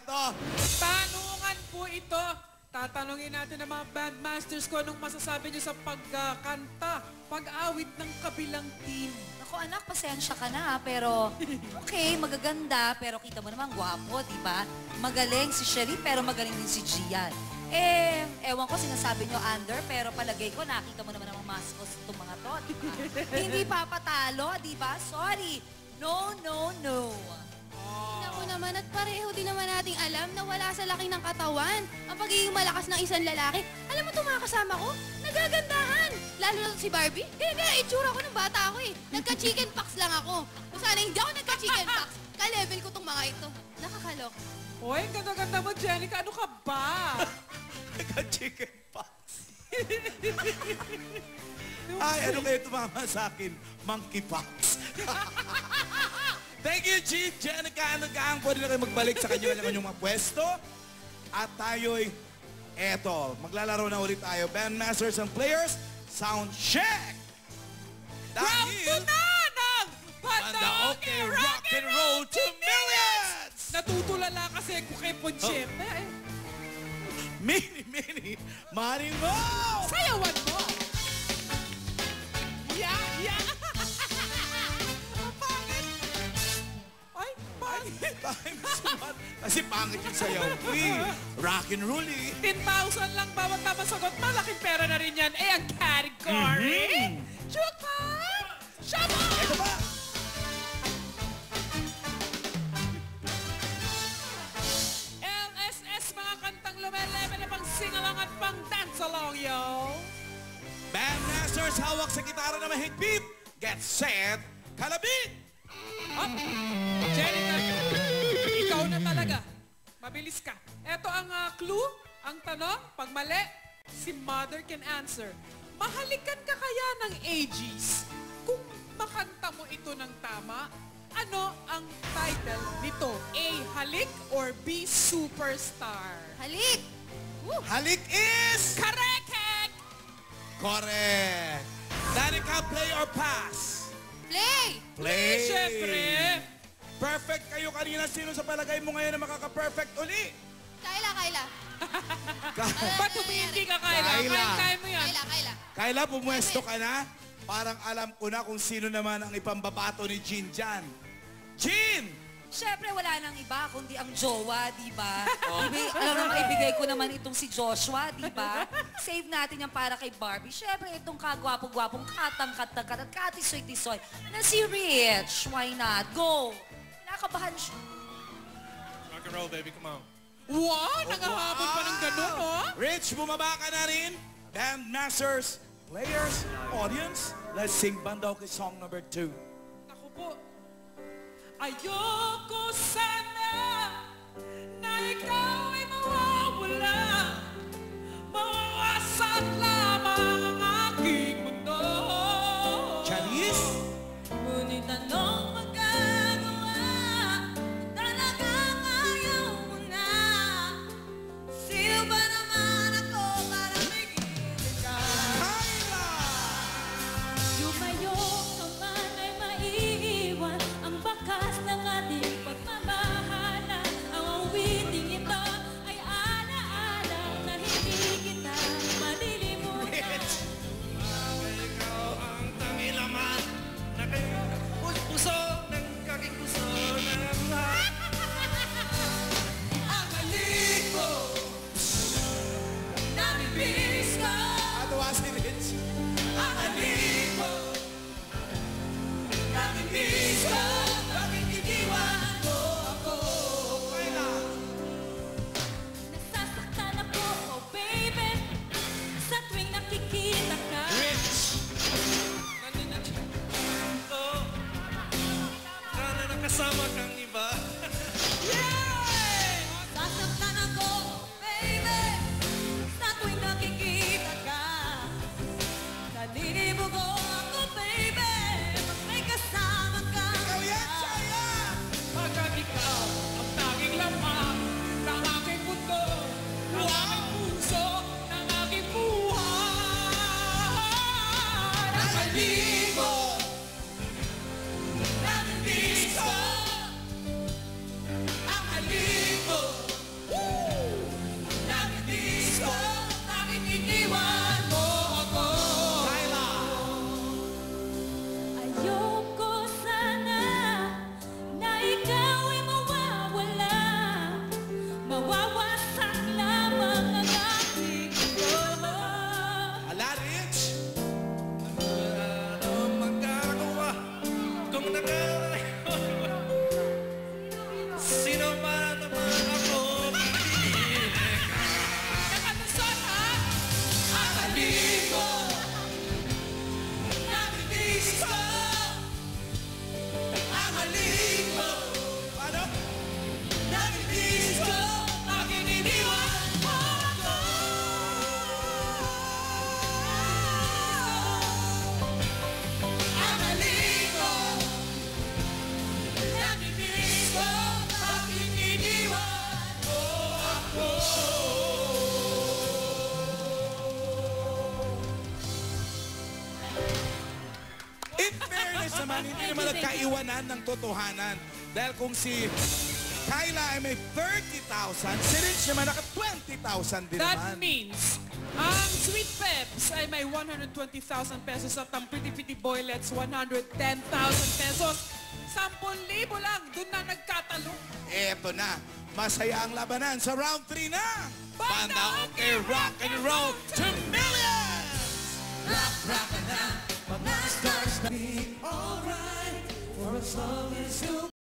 to? Tanungan po ito. Tatanungin natin ang mga bandmasters ko anong masasabi nyo sa pagkakanta, pag-awit ng kabilang team. Ako anak, pasensya ka na pero okay, magaganda pero kita mo naman gwapo, di ba? Magaling si Sherry pero magaling din si Gian. Ewan ko sinasabi nyo under pero palagay ko nakita mo naman ang maskos itong mga to, di ba? Hindi papatalo, di ba? Sorry. No, no, no. Naku naman at pareho din naman nating alam na wala sa laki ng katawan ang pagiging malakas ng isang lalaki. Alam mo itong mga kasama ko, nagagandahan. Lalo na si Barbie. Kaya itsura ko nung bata ako eh. Nagka-chicken pox lang ako. Kung sana hindi ako nagka-chicken pox, ka-level ko tong mga ito. Nakakalok. Hoy, ang ganda-ganda mo, Jenica. Ano ka ba? Nagka-chicken pox. Ay, ano kayo tumama sa akin? Monkey pox. Thank you, Chief Jenica. Hanggang pwede na kayo magbalik sa kanyang mga pwesto. At tayo'y, eto, maglalaro na ulit tayo. Bandmasters and players, sound check! Round 2 na ng Banda Okay Rock and Roll to Millions! Natutulala kasi ko kay Ponchete. Mini, maring mo! Sayawan mo! Yeah! Ang pangit! Ay, pangit! Kasi pangit yung sayaw ko eh. Rock and roll eh. 10,000 lang bawat masagot. Malaking pera na rin yan. Ang category! Jackpot! Shama! Ito ba? LSS, mga kantang lumelevel na pang singalang at pang dance along, yo! Bandmasters, hawak sa gitara na mahigpit. Get set, kalabit! Up! Jenica, ikaw na talaga. Mabilis ka. Ito ang clue, ang tanong. Pag mali, si Mother can answer. Mahalikan ka kaya ng AGs? Kung makanta mo ito ng tama, ano ang title nito? A, Halik or B, Superstar? Halik! Halik is... Correct! Correct! Danica, play or pass? Play! Play! Siyempre! Perfect kayo kanina. Sino sa palagay mo ngayon na makaka-perfect uli? Kayla. Ba't hindi ka, Kayla? Kaya mo yan. Kayla. Kayla, pumwesto ka na? Parang alam ko na kung sino naman ang ipambabato ni Jean dyan. Jean! Siyempre, wala nang iba, kundi ang jowa, di ba? Alam naman, ibigay ko naman itong si Joshua, di ba? Save natin yan para kay Barbie. Siyempre, itong kagwapo-gwapong katang-katang at katisoy-tisoy na si Rich. Why not? Go! Nakabahan siya. Rock and roll, baby. Come on. Wow! Nangahabol pa ng ganun, oh! Rich, bumaba ka na rin. Bandmasters, players, audience, let's sing Banda Okay song number 2. Ako po. Ayoko sana na ikaw ay mawawala. Mawawasak lamang ang aking mundo. Charis? Ngunit anong magagawa? Talagang ayaw mo na. Sino ba naman ako para magiging ka? Kayla! Lumayo ka man ay maiiwan ang bakas ng ating pagmamahalan. Ang awiting ito ay alaala na hindi kita malilimutan. Ikaw ang tangilaman na puso ng kaking puso na buhay. Ang halik ko, namimiss ko. Atawa si Rich. Ang halik ko, namimiss ko. Bakit iniwan mo ako? Kayla! Nasasaktan ako, oh baby, sa tuwing nakikita ka. Sana nakasama kang iba. Nasasaktan ako, baby, sa tuwing nakikita ka. Naninibugo ako, baby, pag may kasama ka. Ikaw yan, Shaya! Pagkat ikaw ang tanging lamang ng aking mundo, ng aking puso, ng aking buhay. Ang halik mo, namimiss ko. naman, hindi naman nagkaiwanan ng totohanan. Dahil kung si Kyla ay may 30,000, si Rich naman naka 20,000 din That naman. means, ang Sweet Peps ay may 120,000 pesos at ang Pretty Pretty Boylets 110,000 pesos. 10,000 lang, dun na nagkatalo. Eto na, masaya ang labanan sa round 3 na Banda Okay Rock and Roll to Millions! Rock, rock, and now, my stars be alright for as long as you